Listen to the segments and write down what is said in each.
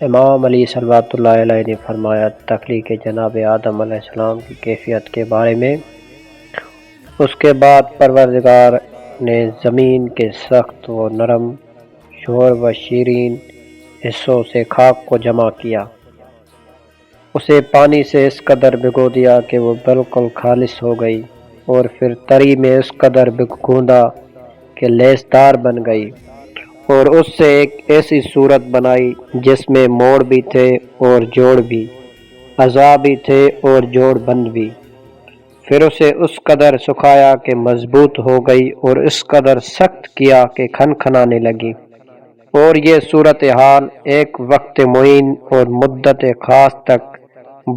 امام علی صلوات اللہ علیہ نے فرمایا تخلیق جناب آدم علیہ السلام کی کیفیت کے بارے میں، اس کے بعد پروردگار نے زمین کے سخت و نرم، شور و شیرین حصوں سے خاک کو جمع کیا، اسے پانی سے اس قدر بھگو دیا کہ وہ بالکل خالص ہو گئی، اور پھر تری میں اس قدر گوندا کہ لیسدار بن گئی، اور اس سے ایک ایسی صورت بنائی جس میں موڑ بھی تھے اور جوڑ بھی، اعضاء بھی تھے اور جوڑ بند بھی۔ پھر اسے اس قدر سکھایا کہ مضبوط ہو گئی، اور اس قدر سخت کیا کہ کھنکھنانے لگی، اور یہ صورتحال ایک وقت معین اور مدت خاص تک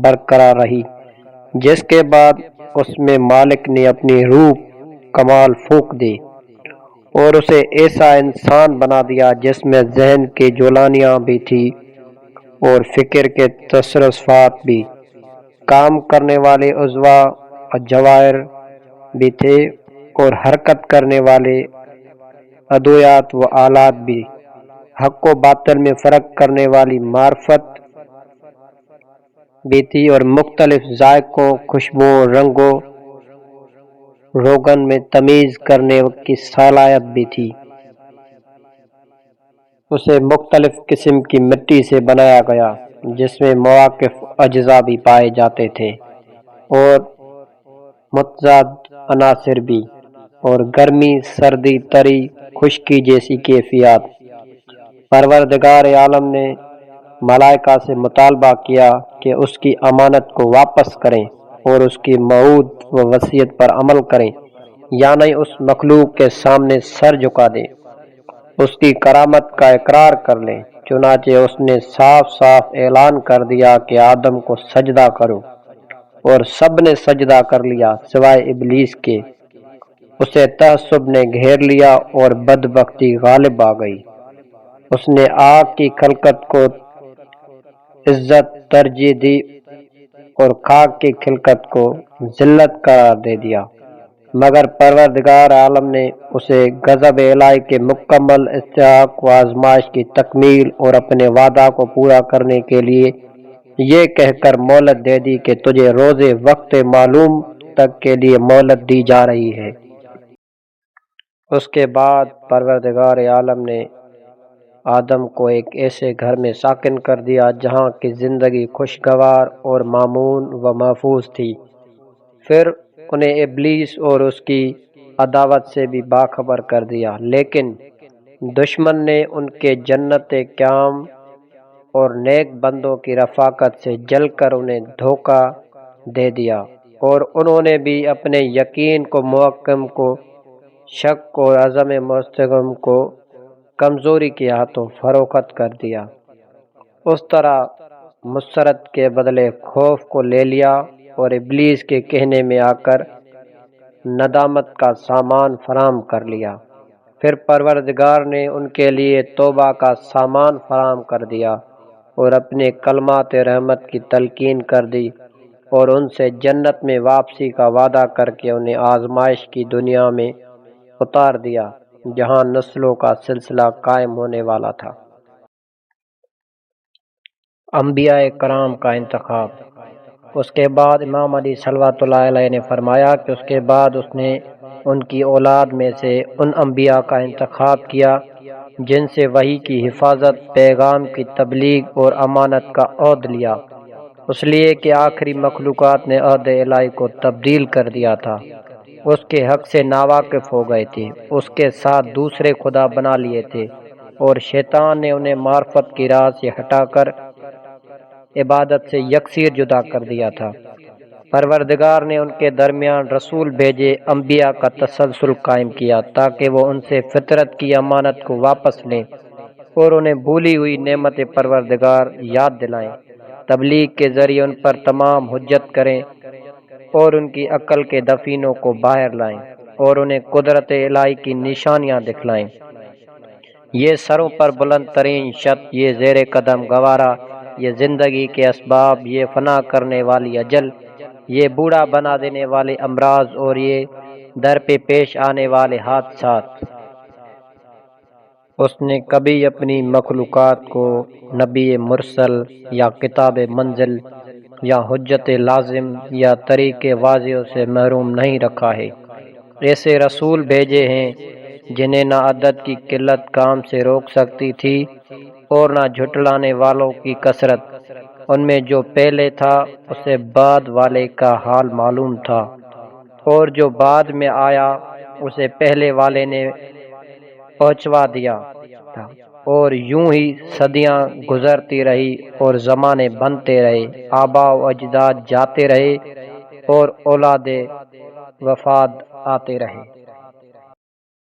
برقرار رہی، جس کے بعد اس میں مالک نے اپنی روح کمال پھونک دی، اور اسے ایسا انسان بنا دیا جس میں ذہن کی جولانیاں بھی تھی اور فکر کے تصرفات بھی، کام کرنے والے عضوا اور جواہر بھی تھے، اور حرکت کرنے والے ادویات و آلات بھی، حق و باطل میں فرق کرنے والی معرفت بھی تھی، اور مختلف ذائقوں، خوشبوؤں، رنگوں، روغن میں تمیز کرنے کی صلاحیت بھی تھی۔ اسے مختلف قسم کی مٹی سے بنایا گیا جس میں مواقف اجزاء بھی پائے جاتے تھے، اور متضاد عناصر بھی، اور گرمی، سردی، تری، خشکی جیسی کیفیات۔ پروردگار عالم نے ملائکہ سے مطالبہ کیا کہ اس کی امانت کو واپس کریں اور اس کی موعود و وصیت پر عمل کریں، یعنی اس مخلوق کے سامنے سر جھکا دیں، اس کی کرامت کا اقرار کر لیں۔ چنانچہ اس نے صاف صاف اعلان کر دیا کہ آدم کو سجدہ کرو، اور سب نے سجدہ کر لیا سوائے ابلیس کے۔ اسے تعصب نے گھیر لیا اور بدبختی غالب آ گئی۔ اس نے آگ کی خلقت کو عزت ترجیح دی اور خاک کی خلقت کو ذلت قرار دے دیا، مگر پروردگار عالم نے اسے غضب الہی کے مکمل استحقاق و آزمائش کی تکمیل اور اپنے وعدہ کو پورا کرنے کے لیے یہ کہہ کر مہلت دے دی کہ تجھے روز وقت معلوم تک کے لیے مہلت دی جا رہی ہے۔ اس کے بعد پروردگار عالم نے آدم کو ایک ایسے گھر میں ساکن کر دیا جہاں کی زندگی خوشگوار اور مامون و محفوظ تھی۔ پھر انہیں ابلیس اور اس کی عداوت سے بھی باخبر کر دیا، لیکن دشمن نے ان کے جنت قیام اور نیک بندوں کی رفاقت سے جل کر انہیں دھوکہ دے دیا، اور انہوں نے بھی اپنے یقین کو محکم کو شک اور عزم مستقیم کو کمزوری کے ہاتھوں فروخت کر دیا۔ اس طرح مسرت کے بدلے خوف کو لے لیا، اور ابلیس کے کہنے میں آ کر ندامت کا سامان فراہم کر لیا۔ پھر پروردگار نے ان کے لیے توبہ کا سامان فراہم کر دیا اور اپنے کلمات رحمت کی تلقین کر دی، اور ان سے جنت میں واپسی کا وعدہ کر کے انہیں آزمائش کی دنیا میں اتار دیا جہاں نسلوں کا سلسلہ قائم ہونے والا تھا۔ انبیاء کرام کا انتخاب۔ اس کے بعد امام علی صلوات اللہ علیہ نے فرمایا کہ اس کے بعد اس نے ان کی اولاد میں سے ان انبیاء کا انتخاب کیا جن سے وحی کی حفاظت، پیغام کی تبلیغ اور امانت کا عہد لیا، اس لیے کہ آخری مخلوقات نے عہد الہی کو تبدیل کر دیا تھا، اس کے حق سے ناواقف ہو گئے تھے، اس کے ساتھ دوسرے خدا بنا لیے تھے، اور شیطان نے انہیں معرفت کی راہ سے ہٹا کر عبادت سے یکسیر جدا کر دیا تھا۔ پروردگار نے ان کے درمیان رسول بھیجے، انبیاء کا تسلسل قائم کیا تاکہ وہ ان سے فطرت کی امانت کو واپس لیں اور انہیں بھولی ہوئی نعمت پروردگار یاد دلائیں، تبلیغ کے ذریعے ان پر تمام حجت کریں اور ان کی عقل کے دفینوں کو باہر لائیں اور انہیں قدرت الہی کی نشانیاں دکھلائیں۔ یہ سروں پر بلند ترین شت، یہ زیر قدم گوارا، یہ زندگی کے اسباب، یہ فنا کرنے والی اجل، یہ بوڑھا بنا دینے والے امراض، اور یہ در پہ پیش آنے والے حادثات۔ اس نے کبھی اپنی مخلوقات کو نبی مرسل یا کتاب منزل یا حجت لازم یا طریق واضح سے محروم نہیں رکھا ہے۔ ایسے رسول بھیجے ہیں جنہیں نہ عدد کی قلت کام سے روک سکتی تھی اور نہ جھٹلانے والوں کی کثرت۔ ان میں جو پہلے تھا اسے بعد والے کا حال معلوم تھا، اور جو بعد میں آیا اسے پہلے والے نے پہنچوا دیا تھا، اور یوں ہی صدیاں گزرتی رہی اور زمانے بنتے رہے، آباء و اجداد جاتے رہے اور اولاد وفاد آتے رہے۔